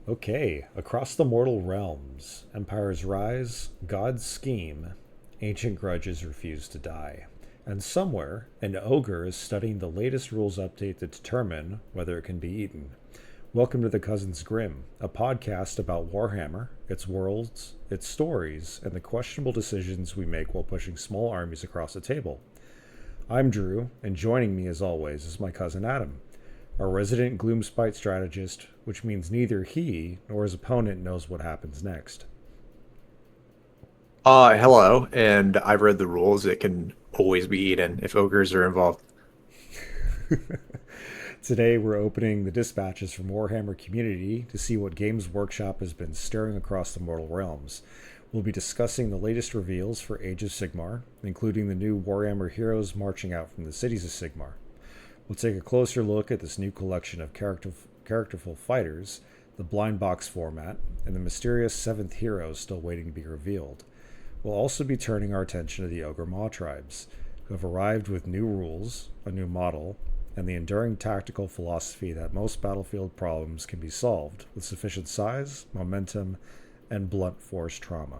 Okay, across the mortal realms, empires rise, gods scheme, ancient grudges refuse to die. And somewhere, an ogre is studying the latest rules update to determine whether it can be eaten. Welcome to the Cousins Grimm, a podcast about Warhammer, its worlds, its stories, and the questionable decisions we make while pushing small armies across the table. I'm Drew, and joining me as always is my cousin Adam, our resident Gloomspite strategist, which means neither he nor his opponent knows what happens next. Hello, and I've read the rules. It can always be eaten if ogres are involved. Today we're opening the dispatches from Warhammer Community to see what Games Workshop has been stirring across the mortal realms. We'll be discussing the latest reveals for Age of Sigmar, including the new Warhammer heroes marching out from the cities of Sigmar. We'll take a closer look at this new collection of characterful fighters, the blind box format, and the mysterious seventh hero still waiting to be revealed. We'll also be turning our attention to the Ogor Mawtribes, who have arrived with new rules, a new model, and the enduring tactical philosophy that most battlefield problems can be solved with sufficient size, momentum, and blunt force trauma.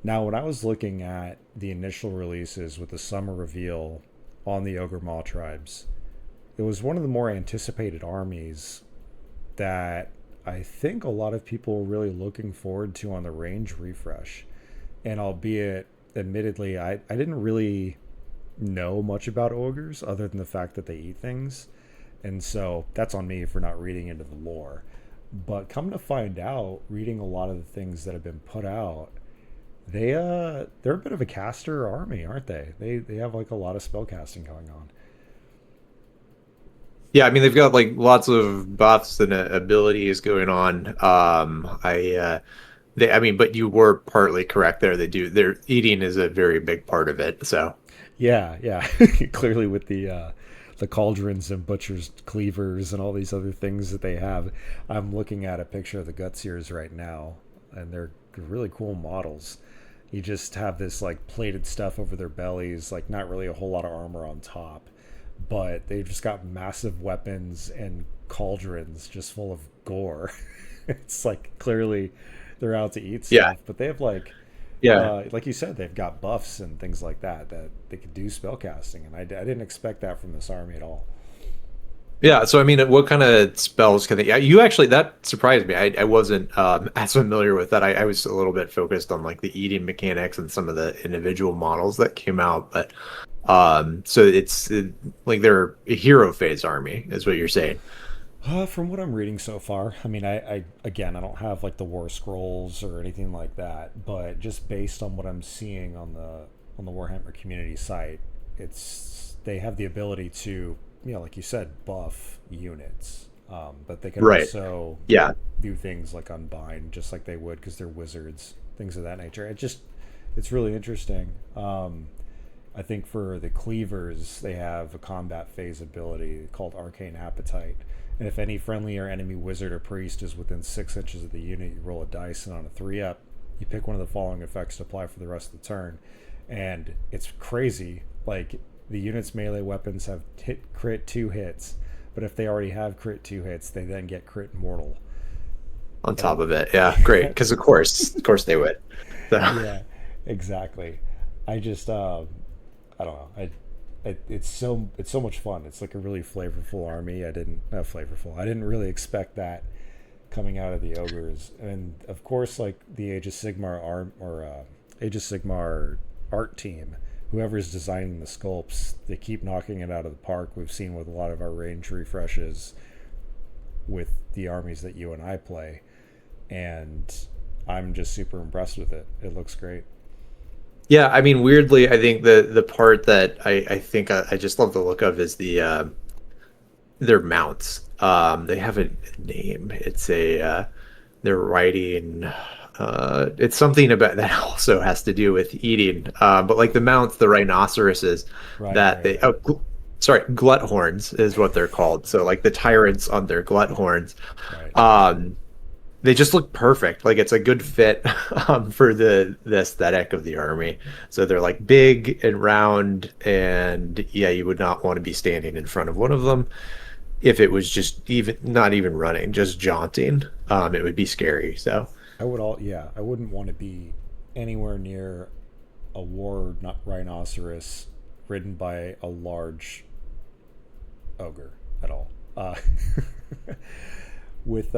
Now, when I was looking at the initial releases with the summer reveal on the Ogor Mawtribes, it was one of the more anticipated armies that I think a lot of people were really looking forward to on the range refresh. And albeit, admittedly, I didn't really know much about ogres other than the fact that they eat things. And so that's on me for not reading into the lore. But come to find out, reading a lot of the things that have been put out, they're a bit of a caster army, aren't they? They have like a lot of spell casting going on. Yeah, I mean they've got like lots of buffs and abilities going on. I mean, but you were partly correct there. Their eating is a very big part of it. So Yeah. Clearly with the cauldrons and butchers cleavers and all these other things that they have. I'm looking at a picture of the Gutseers right now, and they're really cool models. You just have this like plated stuff over their bellies, like not really a whole lot of armor on top, but they've just got massive weapons and cauldrons just full of gore. It's like clearly they're out to eat yeah, stuff, but they have yeah, like you said, they've got buffs and things like that that they could do spell casting, and I didn't expect that from this army at all. yeah. So I mean, what kind of spells can they? Yeah, you actually that surprised me. I wasn't as familiar with that. I was a little bit focused on like the eating mechanics and some of the individual models that came out, but so like they're a hero phase army, is what you're saying. From what I'm reading so far, I mean, I again, I don't have like the war scrolls or anything like that, but just based on what I'm seeing on the Warhammer community site, it's they have the ability to, like you said, buff units, but they can Right. also Yeah. do things like unbind, just like they would because they're wizards, things of that nature. It's really interesting. I think for the cleavers, they have a combat phase ability called Arcane Appetite. And if any friendly or enemy wizard or priest is within 6 inches of the unit, you roll a dice, and on a 3 up, you pick one of the following effects to apply for the rest of the turn. And it's crazy. Like, the unit's melee weapons have crit 2 hits, but if they already have crit 2 hits, they then get crit mortal. On top And of it, yeah, great. Because of course they would. So. yeah, exactly. I just I don't know. It's so much fun. It's like a really flavorful army. I didn't not flavorful. I didn't really expect that coming out of the ogres, and of course, like the Age of Sigmar arm or Age of Sigmar art team, whoever's designing the sculpts, they keep knocking it out of the park. We've seen with a lot of our range refreshes with the armies that you and I play, and I'm just super impressed with it. It looks great. Yeah, I mean, weirdly, I think the part that I think I just love the look of is their mounts. They have a name. It's a they're riding. It's something about that also has to do with eating. But like the mounts, the rhinoceroses Right, that right, they right, sorry, glut horns is what they're called. So like the tyrants on their glut horns. right. Um, they just look perfect. Like it's a good fit for the aesthetic of the army. So they're like big and round, and yeah, you would not want to be standing in front of one of them. if it was just even not even running, just jaunting, it would be scary. So I wouldn't want to be anywhere near a war not rhinoceros ridden by a large ogre at all. With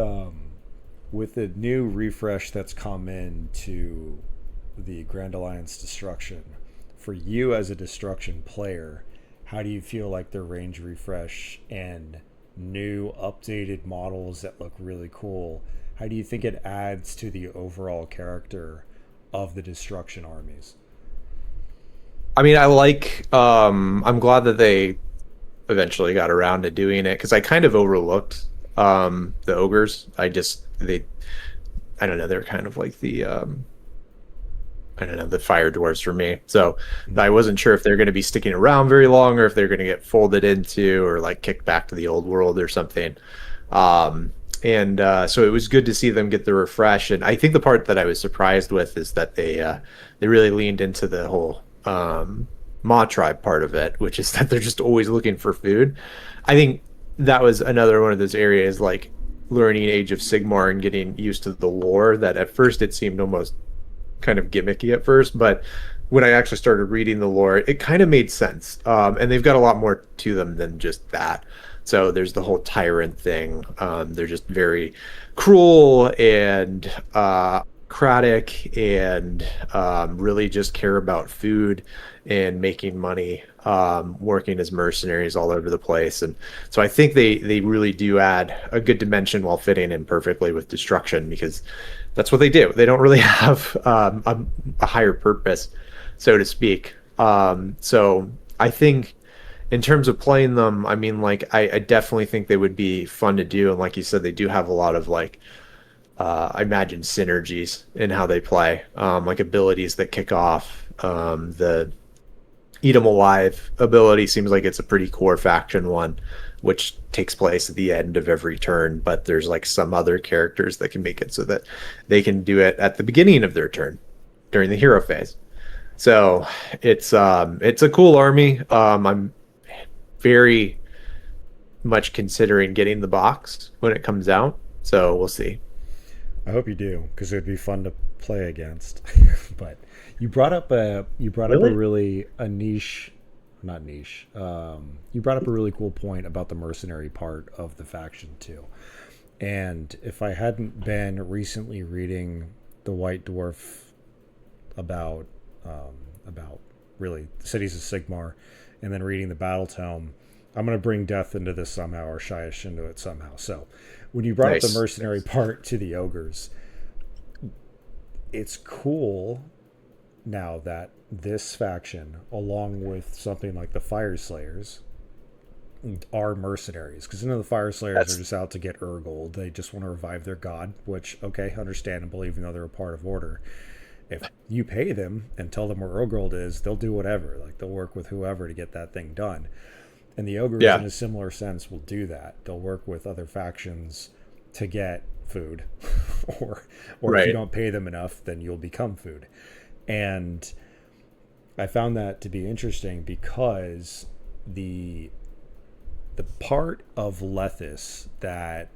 with the new refresh that's come in to the Grand Alliance Destruction, for you as a Destruction player, how do you feel like their range refresh and new updated models that look really cool, how do you think it adds to the overall character of the Destruction armies? I mean, I'm glad that they eventually got around to doing it, because I kind of overlooked the ogres. I don't know, they're kind of like the I don't know, the fire dwarves for me. So I wasn't sure if they're going to be sticking around very long, or if they're going to get folded into or like kicked back to the old world or something. And so it was good to see them get the refresh. And I think the part that I was surprised with is that they really leaned into the whole Mawtribe part of it, which is that they're just always looking for food. I think that was another one of those areas, like learning Age of Sigmar and getting used to the lore, that at first it seemed almost kind of gimmicky at first, but when I actually started reading the lore, it kind of made sense. And they've got a lot more to them than just that. So there's the whole tyrant thing. They're just very cruel and autocratic, and really just care about food and making money, working as mercenaries all over the place. And so I think they really do add a good dimension while fitting in perfectly with Destruction, because that's what they do. They don't really have a higher purpose, so to speak. So I think in terms of playing them, I mean, like, I definitely think they would be fun to do. And like you said, they do have a lot of, like, I imagine synergies in how they play, like abilities that kick off. The Eat 'em Alive ability seems like it's a pretty core faction one, which takes place at the end of every turn, but there's like some other characters that can make it so that they can do it at the beginning of their turn during the hero phase. So it's a cool army. I'm very much considering getting the box when it comes out, so we'll see. I hope you do, because it would be fun to play against. But you brought up Really? a really a niche, not niche. You brought up a really cool point about the mercenary part of the faction too. And if I hadn't been recently reading the White Dwarf about about really Cities of Sigmar, and then reading the Battle Tome, I'm going to bring Death into this somehow, or Shyish into it somehow. So when you brought up Nice. the mercenary part to the ogres, it's cool now that this faction, along with something like the Fire Slayers, are mercenaries. Because the Fire Slayers are That's just out to get Urgold. They just want to revive their god, which, okay, understandable, even though they're a part of Order. If you pay them and tell them where Urgold is, they'll do whatever. Like, they'll work with whoever to get that thing done. And the ogres, in yeah, a similar sense, will do that. They'll work with other factions to get food, or if you right. don't pay them enough, then you'll become food. And I found that to be interesting because the part of Lethis that,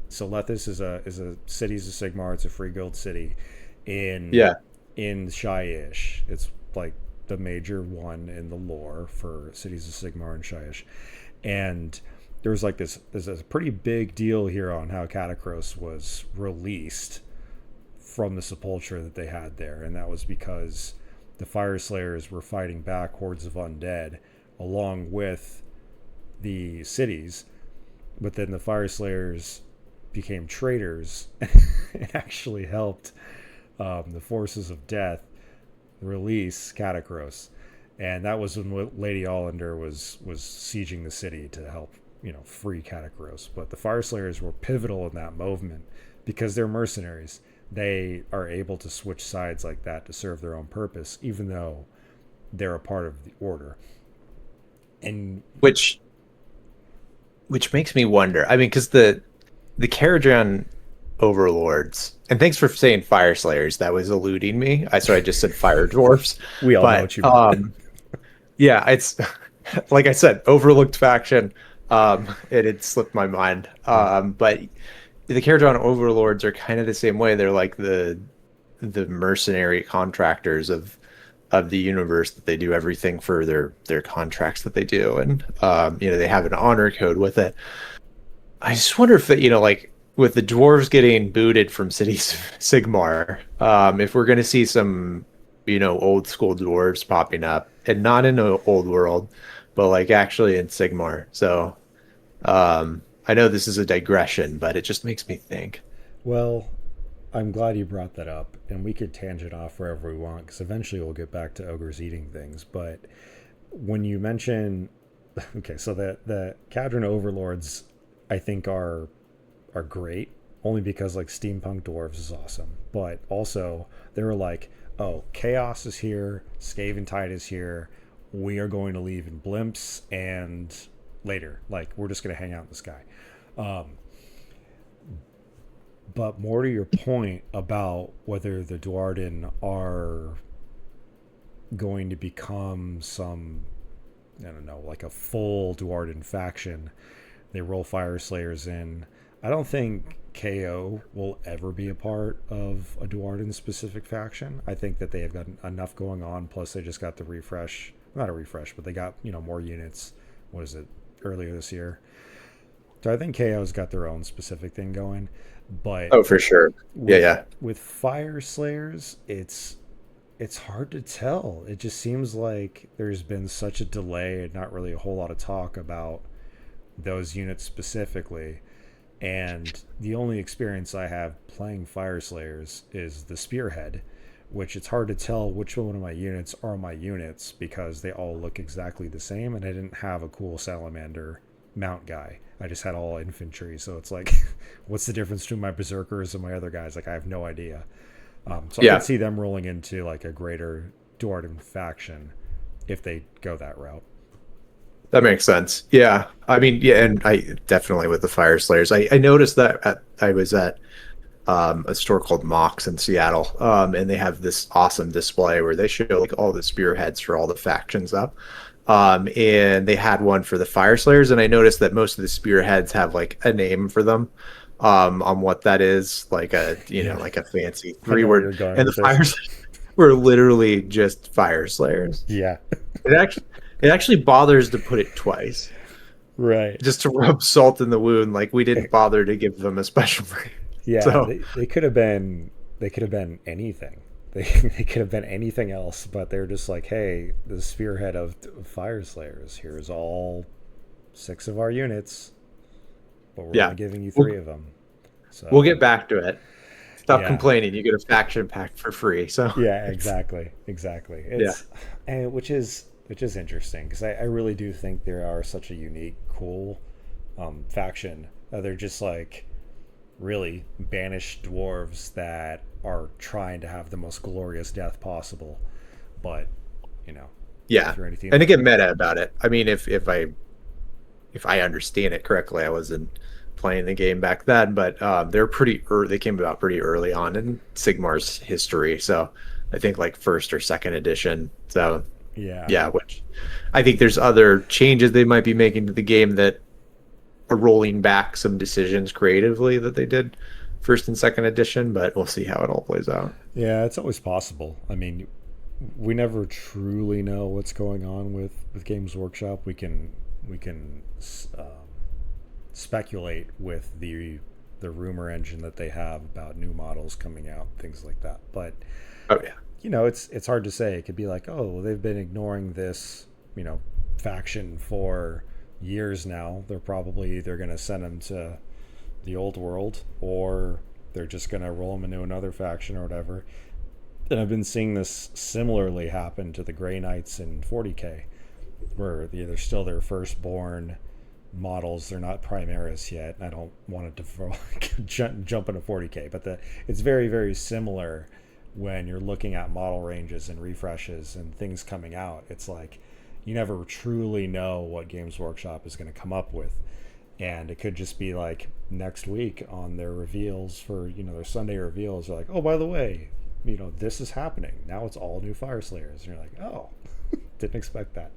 so Lethis is a cities of Sigmar. It's a free guild city in Yeah, Shyish. It's like the major one in the lore for Cities of Sigmar and Shyish. And there's like there's a pretty big deal here on how Catacross was released from the sepulchre that they had there, and that was because the Fire Slayers were fighting back hordes of undead along with the cities, but then the Fire Slayers became traitors and actually helped the forces of death release Catacross, and that was when Lady Allender was sieging the city to help free Catacross. But the Fire Slayers were pivotal in that movement because they're mercenaries. They are able to switch sides like that to serve their own purpose, even though they're a part of the Order. And which which makes me wonder. I mean, because the Kharadron overlords, and thanks for saying fire slayers. That was eluding me. I just said fire dwarfs, we all know but what you meant. yeah, it's like I said, overlooked faction. It had slipped my mind. But the Caradron overlords are kind of the same way. They're like the mercenary contractors of the universe, that they do everything for their contracts that they do, and they have an honor code with it. I just wonder if like with the dwarves getting booted from cities Sigmar, if we're going to see some old school dwarves popping up, and not in the old world, but like actually in Sigmar. So I know this is a digression, but it just makes me think. Well, I'm glad you brought that up, and we could tangent off wherever we want because eventually we'll get back to ogres eating things. But when you mention, okay, so the Cadron overlords, I think are great only because like steampunk dwarves is awesome, but also they were like, oh, chaos is here, Skaven Tide is here, we are going to leave in blimps and later, like we're just going to hang out in the sky. Um, but more to your point about whether the Duardin are going to become some, I don't know, like a full Duardin faction, they roll Fire Slayers in. I don't think KO will ever be a part of a Duardin specific faction. I think that they have got enough going on. Plus, they just got the refresh, not a refresh, but they got more units. What is it? Earlier this year. So I think KO's got their own specific thing going. But Oh, for sure. Yeah, with yeah. with Fire Slayers, it's hard to tell. It just seems like there's been such a delay and not really a whole lot of talk about those units specifically. And the only experience I have playing Fire Slayers is the Spearhead, which it's hard to tell which one of my units are my units because they all look exactly the same, and I didn't have a cool Salamander mount guy. I just had all infantry, so it's like, what's the difference between my Berserkers and my other guys? Like, I have no idea. So I Yeah, could see them rolling into like a greater Duardin faction if they go that route. that makes sense. Yeah. I mean, yeah, and I definitely with the Fire Slayers. I noticed that I was at a store called Mox in Seattle, and they have this awesome display where they show like all the spearheads for all the factions up. And they had one for the Fire Slayers, and I noticed that most of the spearheads have like a name for them, on what that is, like a Yeah, like a fancy I three know where word, you're going and the with this. Fire Slayers were literally just Fire Slayers. Yeah, It actually it actually bothers to put it twice, right. just to rub salt in the wound. Like we didn't bother to give them a special name. Yeah, So they could have been anything. They could have been anything else, but they're just like, hey, the spearhead of Fire Slayers. Here's all 6 of our units, but we're yeah, only giving you we'll 3 of them. we'll So get back to it. Stop yeah, complaining. You get a faction pack for free. So yeah, it's exactly. yeah, And which is interesting because I really do think there are such a unique, cool faction. They're just like really banished dwarves that are trying to have the most glorious death possible. But, you know, yeah, through anything and to that. get meta about it. I mean, if I understand it correctly, I wasn't playing the game back then, but they're pretty early. They came about pretty early on in Sigmar's history. So I think like first or second edition. So Yeah. yeah, which I think there's other changes they might be making to the game that are rolling back some decisions creatively that they did first and second edition, but we'll see how it all plays out. Yeah, it's always possible. I mean, we never truly know what's going on with Games Workshop. We can speculate with the rumor engine that they have about new models coming out, things like that. But Oh yeah. it's hard to say. It could be like, oh, they've been ignoring this, faction for years now. They're probably either going to send them to the old world or they're just going to roll them into another faction or whatever. And I've been seeing this similarly happen to the Grey Knights in 40k, where they're still their firstborn models. They're not Primaris yet. I don't want it to jump into 40k, but it's very, very similar when you're looking at model ranges and refreshes and things coming out. It's like you never truly know what Games Workshop is going to come up with. And it could just be like next week on their reveals for, their Sunday reveals, they're like, oh, by the way, this is happening. Now it's all new Fire Slayers. And you're like, oh, didn't expect that.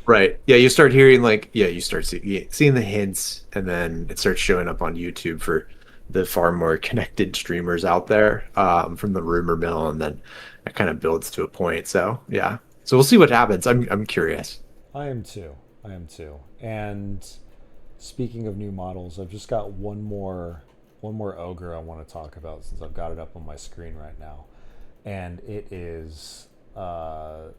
Right. Yeah, you start hearing like you start seeing the hints, and then it starts showing up on YouTube for the far more connected streamers out there from the rumor mill, and then it kind of builds to a point. So yeah. So we'll see what happens. I'm curious. I am too. I am too. And speaking of new models, I've just got one more ogre I want to talk about since I've got it up on my screen right now, and it is Grell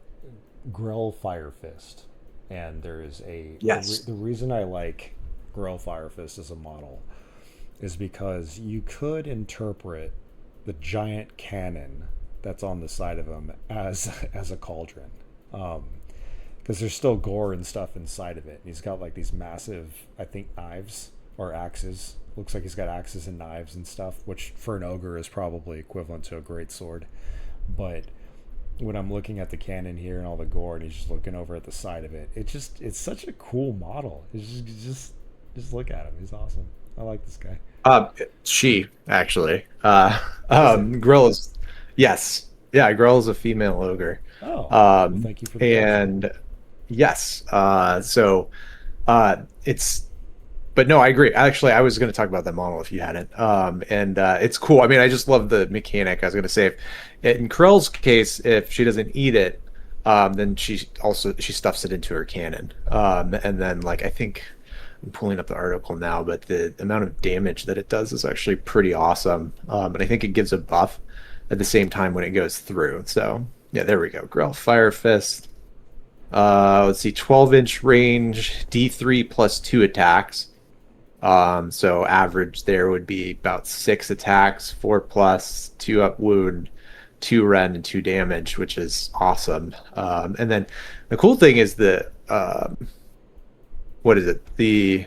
Firefist. And there is Yes. the reason I like Grell Firefist as a model is because you could interpret the giant cannon that's on the side of him as a cauldron. Because there's still gore and stuff inside of it. And he's got like these massive, I think, knives or axes. Looks like he's got axes and knives and stuff, which for an ogre is probably equivalent to a great sword. But when I'm looking at the cannon here and all the gore, and he's just looking over at the side of it, it's such a cool model. Just look at him. He's awesome. I like this guy. She actually. Is it? Grill is yes. Yeah, Grill is a female ogre. Oh, well, Um, thank you for the correction. and yes. It's but no, I agree. Actually, I was going to talk about that model if you hadn't. And it's cool. I mean, I just love the mechanic. I was going to say, in Krell's case, if she doesn't eat it, then she stuffs it into her cannon. And then like I think I'm pulling up the article now, but the amount of damage that it does is actually pretty awesome. And I think it gives a buff at the same time when it goes through. So yeah, there we go. Grell Fire Fist. Let's see, 12-inch range, D3 plus 2 attacks. So average there would be about 6 attacks, 4 plus, 2 up wound, 2 rend, and 2 damage, which is awesome. And then the cool thing is what is it?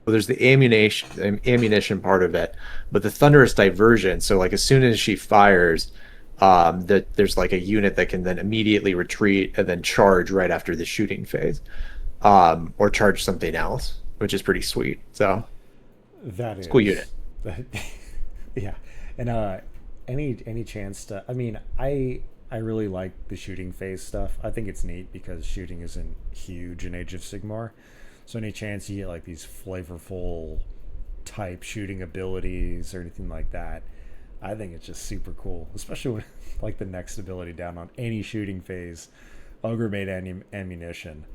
Well, there's the ammunition part of it, but the thunderous diversion. So like as soon as she fires, that there's like a unit that can then immediately retreat and then charge right after the shooting phase, or charge something else, which is pretty sweet. So That it's a cool unit. is that, yeah. And any chance to? I mean, I really like the shooting phase stuff. I think it's neat because shooting isn't huge in Age of Sigmar. So any chance you get like these flavorful type shooting abilities or anything like that, I think it's just super cool. Especially with like the next ability down on any shooting phase, Ogre made ammunition,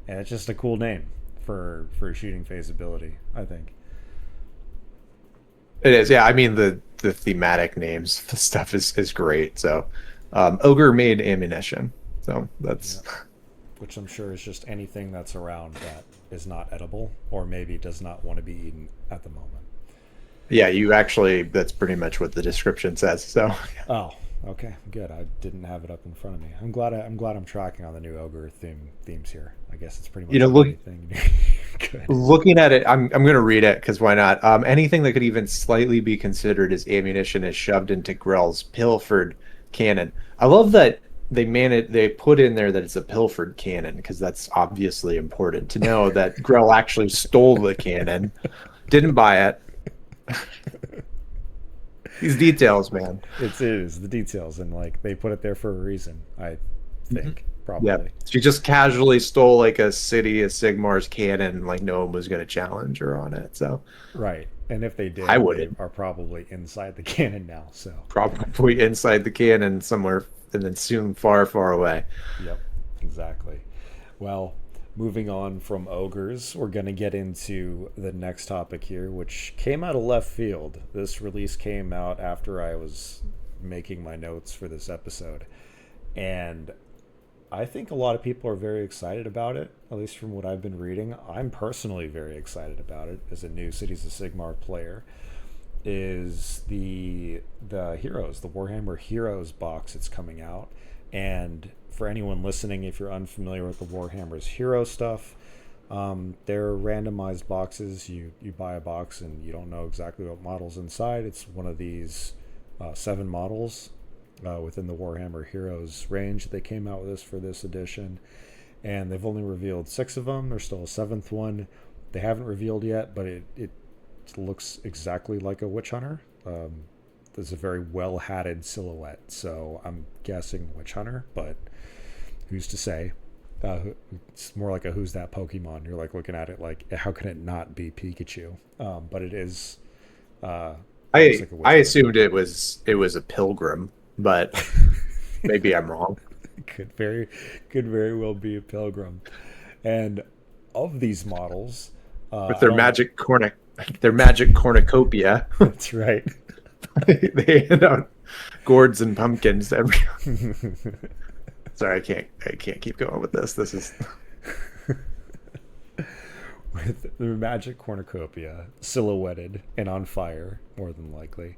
and it's just a cool name for a shooting phase ability. I think. It is, yeah. I mean the thematic names, the stuff is great. So, ogre made ammunition. So Yeah. that's Which I'm sure is just anything that's around that is not edible or maybe does not want to be eaten at the moment. yeah. You actually that's pretty much what the description says. So Oh, okay, good. I didn't have it up in front of me. I'm glad I'm tracking on the new ogre themes here. I guess it's pretty you much know, anything. Good. looking at it, I'm going to read it because why not? Anything that could even slightly be considered as ammunition is shoved into Grell's pilfered cannon. I love that they put in there that it's a pilfered cannon because that's obviously important to know that Grell actually stole the cannon, didn't buy it. These details, man. It is the details, and like they put it there for a reason. I Mhm. think Yeah, probably. she just casually stole like a city of Sigmar's cannon, like no one was going to challenge her on it. So Right. And if they I did, they wouldn't. are probably inside the cannon now. So, Probably inside the cannon somewhere, and then soon far, far away. yep, exactly. Well, moving on from ogres, we're going to get into the next topic here, which came out of left field. This release came out after I was making my notes for this episode. And I think a lot of people are very excited about it, at least from what I've been reading. I'm personally very excited about it as a new Cities of Sigmar player. Is the Heroes, the Warhammer Heroes box that's coming out. And for anyone listening, if you're unfamiliar with the Warhammer's Hero stuff, they're randomized boxes. You buy a box and you don't know exactly what model's inside. It's one of these 7 models within the Warhammer Heroes range. They came out with this for this edition, and they've only revealed 6 of them. There's still a 7th one they haven't revealed yet, but it looks exactly like a witch hunter. There's a very well hatted silhouette, so I'm guessing witch hunter, but who's to say? It's more like a who's that Pokemon. You're like looking at it like, how can it not be Pikachu? But it is. It looks like a I wizard. assumed it was a pilgrim, but maybe I'm wrong. could very could very well be a pilgrim. And of these models, With I don't. their magic cornucopia, That's right. they hand out gourds and pumpkins every. Sorry, I can't keep going with this. This is With the magic cornucopia silhouetted and on fire, more than likely.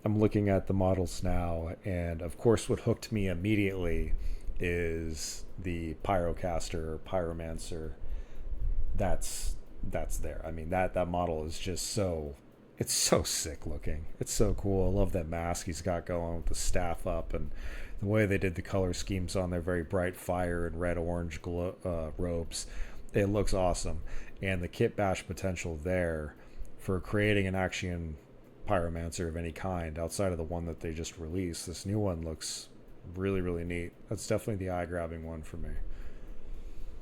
I'm looking at the models now, and of course, what hooked me immediately is the pyrocaster, pyromancer. That's there. I mean, that model is just so. It's so sick looking. It's so cool. I love that mask he's got going with the staff up, and the way they did the color schemes on their very bright fire and red orange robes. It looks awesome, and the kit bash potential there for creating an action pyromancer of any kind outside of the one that they just released. This new one looks really really neat. That's definitely the eye grabbing one for me.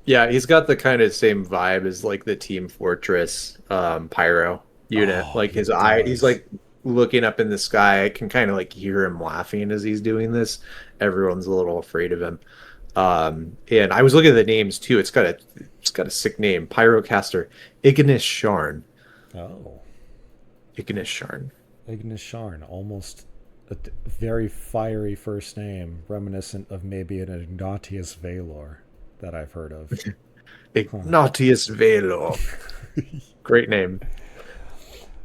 yeah. He's got the kind of same vibe as like the Team Fortress pyro unit. Oh, Like he his eye, he's does. like looking up in the sky. I can kind of like hear him laughing as he's doing this. Everyone's a little afraid of him. And I was looking at the names too. It's got a sick name. Pyrocaster Ignis Sharn. Oh, Ignis Sharn. Ignis Sharn, almost a very fiery first name, reminiscent of maybe an Ignatius Valor that I've heard of. Huh. Ignatius Velo. Great name.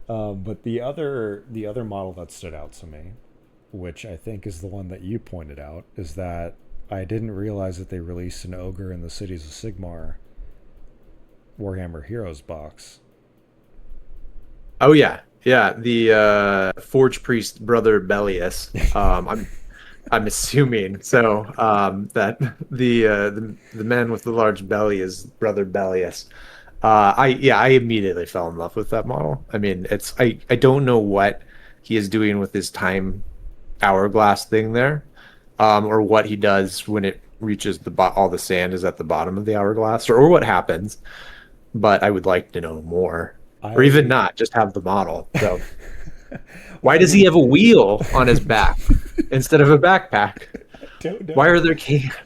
But the other model that stood out to me, which I think is the one that you pointed out, is that I didn't realize that they released an Ogre in the Cities of Sigmar Warhammer Heroes box. Oh yeah, yeah. The Forge Priest brother Bellius. I'm assuming so. That the man with the large belly is brother Bellius. I immediately fell in love with that model. I mean, I don't know what he is doing with his time hourglass thing there, or what he does when it reaches all the sand is at the bottom of the hourglass, or what happens. But I would like to know more, or even I not, just have the model. So well, why I does he mean, have a wheel on his back instead of a backpack? I don't Why know. are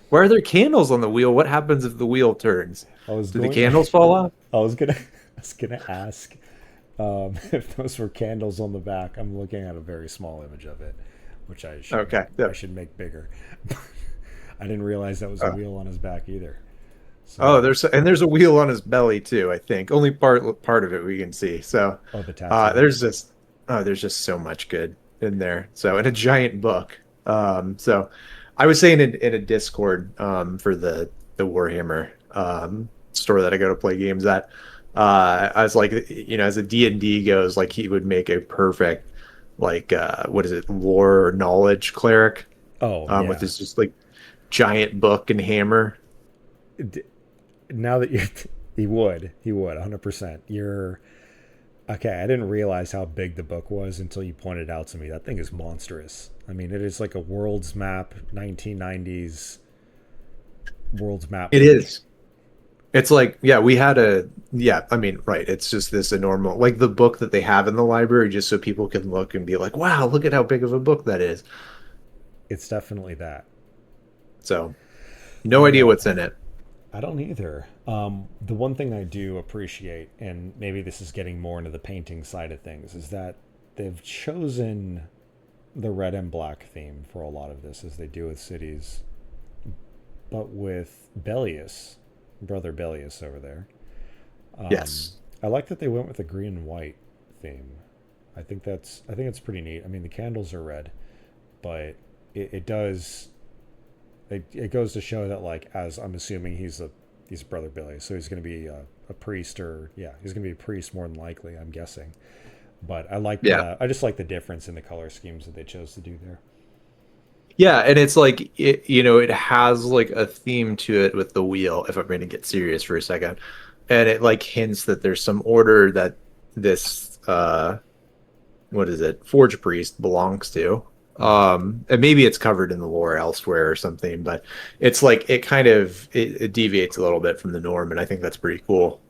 why are there candles on the wheel? What happens if the wheel turns? I was Do the going. candles fall off? I was gonna. I was gonna ask if those were candles on the back. I'm looking at a very small image of it, which Okay. I Yep. should make bigger. I didn't realize that was a wheel on his back either. Oh, So, there's a wheel on his belly too, I think. Only part of it we can see. So, oh, the tattoo. there's just so much good in there. So, in a giant book. So I was saying in a Discord for the Warhammer store that I go to play games at, I was like, as a D&D goes, like he would make a perfect like what is it, lore or knowledge cleric Oh with yeah. his just like giant book and hammer. D- Now that you, he would 100%. You're okay. I didn't realize how big the book was until you pointed it out to me. That thing is monstrous. I mean, it is like a world's map, 1990s world's map It book. is. It's like, yeah, we had yeah, I mean, right. It's just this enormous, like the book that they have in the library, just so people can look and be like, wow, look at how big of a book that is. It's definitely that. So, no I idea what's in it. I don't either. The one thing I do appreciate, and maybe this is getting more into the painting side of things, is that they've chosen the red and black theme for a lot of this, as they do with cities. But with Bellius, brother Bellius over there, um, Yes. I like that they went with a green and white theme. I think it's pretty neat. I mean, the candles are red, but it does it goes to show that, like, as I'm assuming he's brother Billy, so he's going to be a priest, or yeah, he's going to be a priest more than likely, I'm guessing. But Yeah. I just like the difference in the color schemes that they chose to do there. Yeah, and it's like it has like a theme to it with the wheel, if I'm going to get serious for a second. And it like hints that there's some order that this what is it? Forge priest belongs to. Hmm. And maybe it's covered in the lore elsewhere or something, but it's like it kind of it deviates a little bit from the norm, and I think that's pretty cool.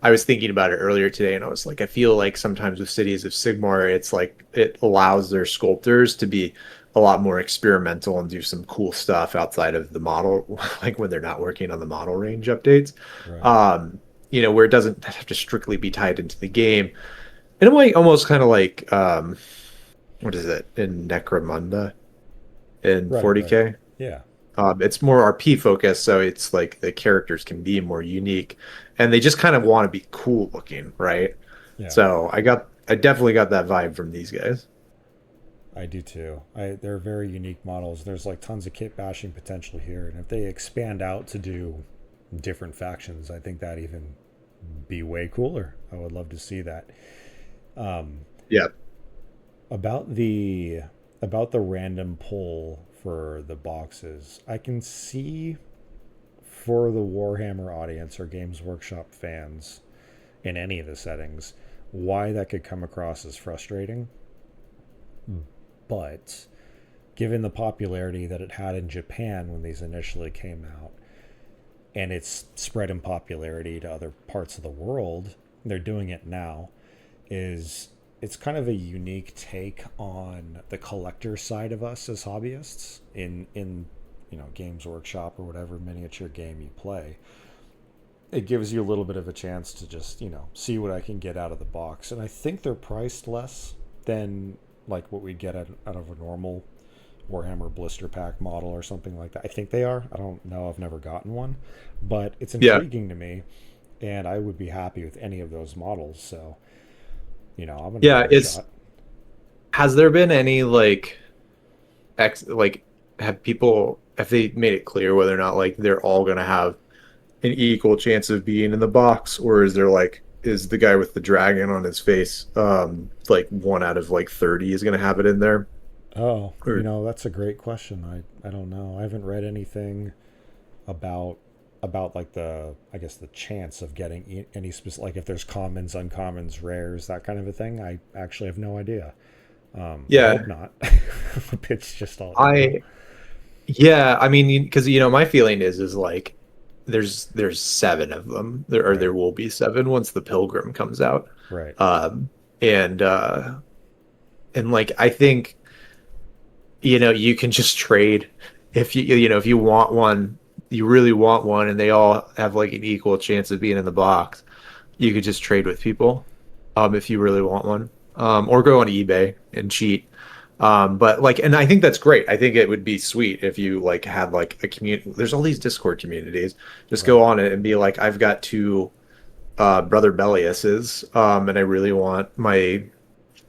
I was thinking about it earlier today, and I was like, I feel like sometimes with Cities of Sigmar, it's like it allows their sculptors to be a lot more experimental and do some cool stuff outside of the model, like when they're not working on the model range updates. Right. Um, where it doesn't have to strictly be tied into the game. In a way, almost kind of like what is it in Necromunda in Right. Right. 40K? Yeah. It's more RP focused, so it's like the characters can be more unique, and they just kind of want to be cool looking, right? Yeah. So I definitely got that vibe from these guys. I do too. They're very unique models. There's like tons of kit bashing potential here, and if they expand out to do different factions, I think that even be way cooler. I would love to see that. Um, Yeah, about the about the random pull for the boxes, I can see for the Warhammer audience or Games Workshop fans in any of the settings why that could come across as frustrating. But given the popularity that it had in Japan when these initially came out, and it's spread in popularity to other parts of the world, they're doing it now, is it's kind of a unique take on the collector side of us as hobbyists in Games Workshop or whatever miniature game you play. It gives you a little bit of a chance to just see what I can get out of the box, and I think they're priced less than like what we'd get out of a normal Warhammer blister pack model or something like that. I think they are. I don't know. I've never gotten one, but it's yeah, intriguing to me, and I would be happy with any of those models. So I'm gonna give yeah. it a It's shot. has there been any like like have they made it clear whether or not like they're all gonna have an equal chance of being in the box, or is there like is the guy with the dragon on his face like one out of like 30 is gonna have it in there? Oh, Or that's a great question. I don't know. I haven't read anything about like the I guess the chance of getting any specific, like if there's commons, uncommons, rares, that kind of a thing. I actually have no idea. I hope yeah, not. It's just all I yeah, I mean, because my feeling is like there's seven of them there, or right, there will be seven once the Pilgrim comes out. right, um and like I think you can just trade if if you want one, you really want one, and they all have like an equal chance of being in the box. You could just trade with people, if you really want one, or go on eBay and cheat. But like, and I think that's great. I think it would be sweet if you like had like a community. There's all these Discord communities. Just right. go on it and be like, I've got two Brother Belliuses, and I really want my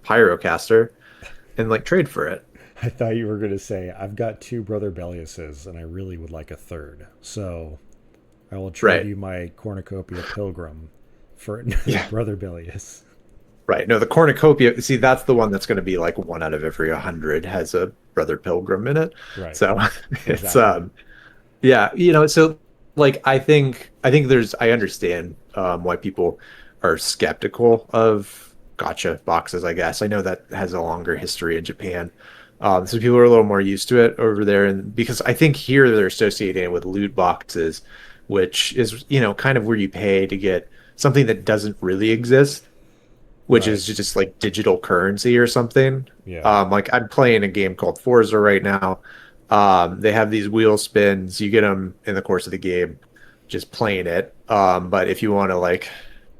Pyrocaster, and like trade for it. I thought you were going to say I've got two brother Belliuses and I really would like a third. So I will trade Right. you my cornucopia pilgrim for another Yeah. brother Bellius. Right. No, the cornucopia, see, that's the one that's going to be like one out of every 100 has a Brother Pilgrim in it. Right. So it's Exactly. yeah, so like I think I understand why people are skeptical of gotcha boxes, I guess. I know that has a longer history in Japan. So people are a little more used to it over there, and because I think here they're associating it with loot boxes, which is, kind of where you pay to get something that doesn't really exist, which Right. is just like digital currency or something. Yeah. Like I'm playing a game called Forza right now. They have these wheel spins. You get them in the course of the game, just playing it. But if you want to like,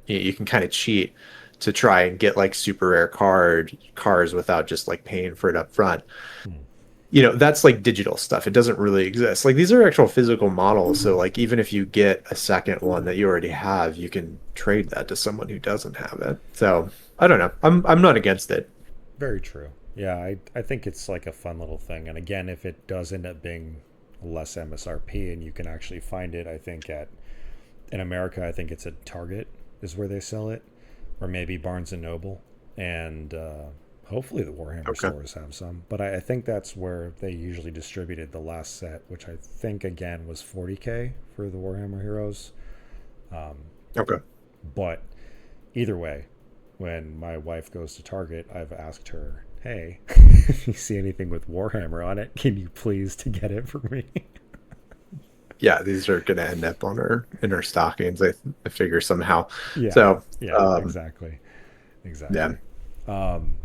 you can kind of cheat to try and get like super rare cars without just like paying for it up front. Hmm. That's like digital stuff. It doesn't really exist. Like these are actual physical models. So like even if you get a second one that you already have, you can trade that to someone who doesn't have it. So I don't know. I'm not against it. Very true. Yeah, I think it's like a fun little thing. And again, if it does end up being less MSRP and you can actually find it, I think in America, I think it's at Target is where they sell it, or maybe Barnes and Noble, and hopefully the Warhammer Okay. stores have some. But I think that's where they usually distributed the last set, which I think again was 40K for the Warhammer Heroes. Um, Okay. but either way, when my wife goes to Target, I've asked her, hey, if you see anything with Warhammer on it, can you please to get it for me? Yeah, these are going to end up on our in our stockings. I figure somehow. Yeah, So, yeah, um, exactly, yeah, exactly. Um,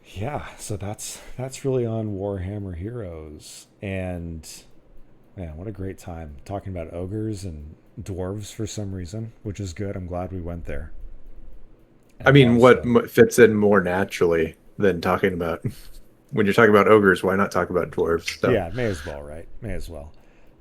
yeah, so that's really on Warhammer Heroes, and man, what a great time talking about ogres and dwarves for some reason, which is good. I'm glad we went there. I And mean, what also, fits in more naturally than talking about when you're talking about ogres? Why not talk about dwarves? So, yeah, may as well, right? May as well.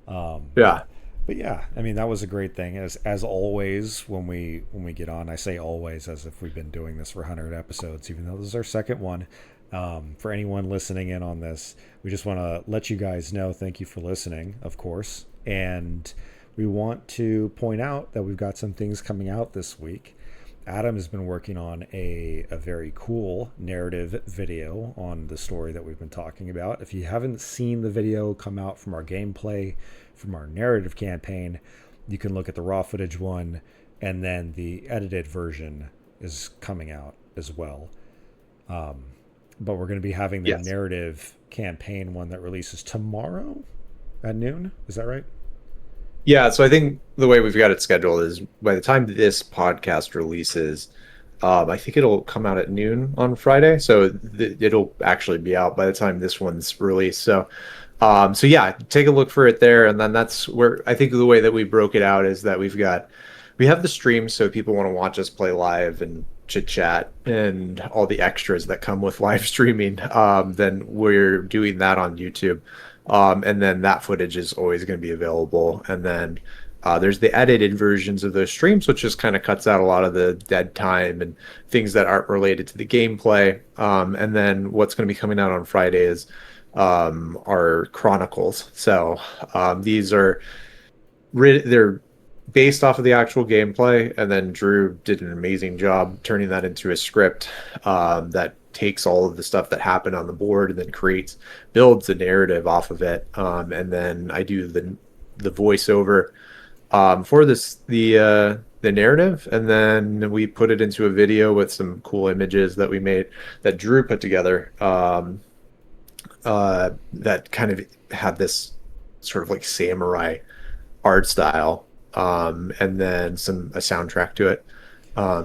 Um, yeah, but yeah, I mean that was a great thing. As always, when we get on, I say always as if we've been doing this for 100 episodes, even though this is our second one. For anyone listening in on this, we just want to let you guys know. Thank you for listening, of course, and we want to point out that we've got some things coming out this week. Adam has been working on a very cool narrative video on the story that we've been talking about. If you haven't seen the video come out from our gameplay, from our narrative campaign, you can look at the raw footage one, and then the edited version is coming out as well. Um, but we're going to be having the yes. narrative campaign one that releases tomorrow at noon. Is that right? Yeah, so I think the way we've got it scheduled is by the time this podcast releases, I think it'll come out at noon on Friday. So it'll actually be out by the time this one's released. So, so yeah, take a look for it there. And then that's where I think the way that we broke it out is that we have the stream. So people want to watch us play live and chit chat and all the extras that come with live streaming. Then we're doing that on YouTube. And then that footage is always going to be available. And then there's the edited versions of those streams, which just kind of cuts out a lot of the dead time and things that aren't related to the gameplay. And then what's going to be coming out on Friday is our chronicles. So these are they're based off of the actual gameplay, and then Drew did an amazing job turning that into a script that takes all of the stuff that happened on the board and then builds a narrative off of it. And then I do the voiceover for the narrative, and then we put it into a video with some cool images that we made that Drew put together. That kind of had this sort of like samurai art style, and then a soundtrack to it.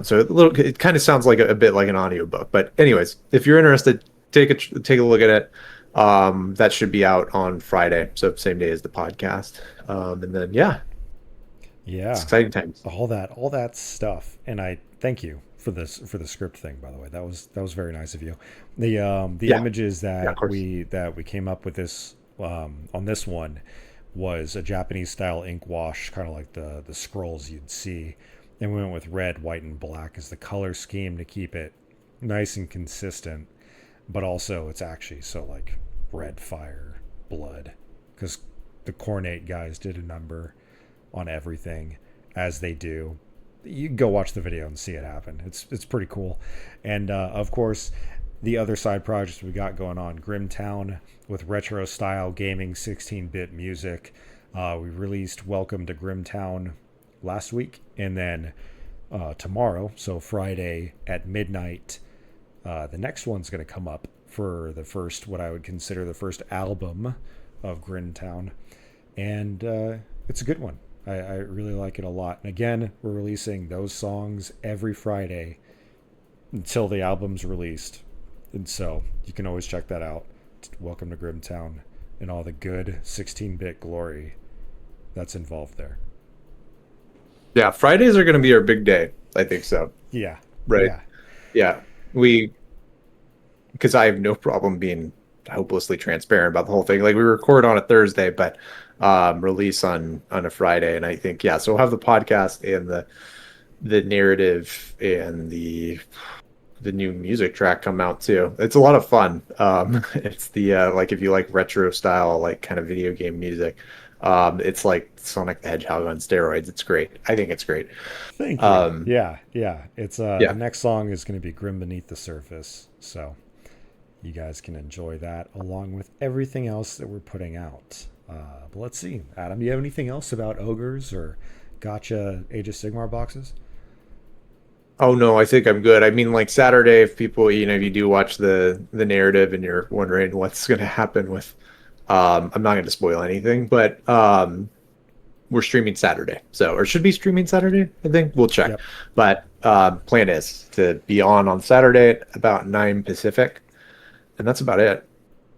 So it kind of sounds like a bit like an audiobook. But anyways, if you're interested, take a look at it. That should be out on Friday, so same day as the podcast. And then yeah, it's Yeah, exciting times. all that stuff. And I thank you for the script thing, by the way. That was very nice of you. The Yeah, images yeah, of course. that we came up with this on this one was a Japanese style ink wash, kind of like the scrolls you'd see. And we went with red, white, and black as the color scheme to keep it nice and consistent, but also it's actually so like red fire blood, because the Cornate guys did a number on everything as they do. You can go watch the video and see it happen. It's pretty cool. And of course, the other side projects we got going on, Grimtown with retro style gaming, 16-bit music. We released Welcome to Grimtown last week, and then tomorrow, so Friday at midnight, the next one's going to come up for the first, what I would consider the first album of Grimtown, and it's a good one. I really like it a lot. And again, we're releasing those songs every Friday until the album's released. And so you can always check that out. Welcome to Grimtown and all the good 16-bit glory that's involved there. Yeah, Fridays are going to be our big day. I think so. Yeah. Right. Yeah. Yeah, because I have no problem being hopelessly transparent about the whole thing. Like we record on a Thursday, but release on a Friday, and I think yeah. So we'll have the podcast and the narrative and the new music track come out too. It's a lot of fun. It's the like if you like retro style, like kind of video game music. It's like Sonic the Hedgehog on steroids. It's great. I think it's great. Thank you. Um, Yeah. Yeah. It's the yeah, next song is going to be Grim Beneath the Surface. So you guys can enjoy that along with everything else that we're putting out. But let's see. Adam, do you have anything else about ogres or gotcha Age of Sigmar boxes? Oh no, I think I'm good. I mean, like Saturday, if people, if you do watch the narrative and you're wondering what's going to happen with, I'm not going to spoil anything, but we're streaming Saturday, so or should be streaming Saturday. I think we'll check, Yep. but plan is to be on Saturday at about 9 Pacific, and that's about it.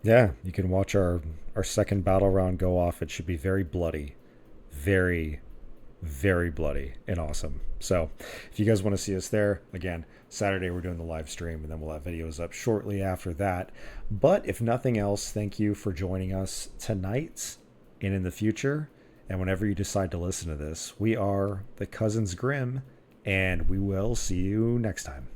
Yeah, you can watch our second battle round go off. It should be very bloody, very very bloody and awesome. So, if you guys want to see us there, again, Saturday we're doing the live stream and then we'll have videos up shortly after that. But if nothing else, thank you for joining us tonight and in the future. And whenever you decide to listen to this, we are the Cousins Grimm, and we will see you next time.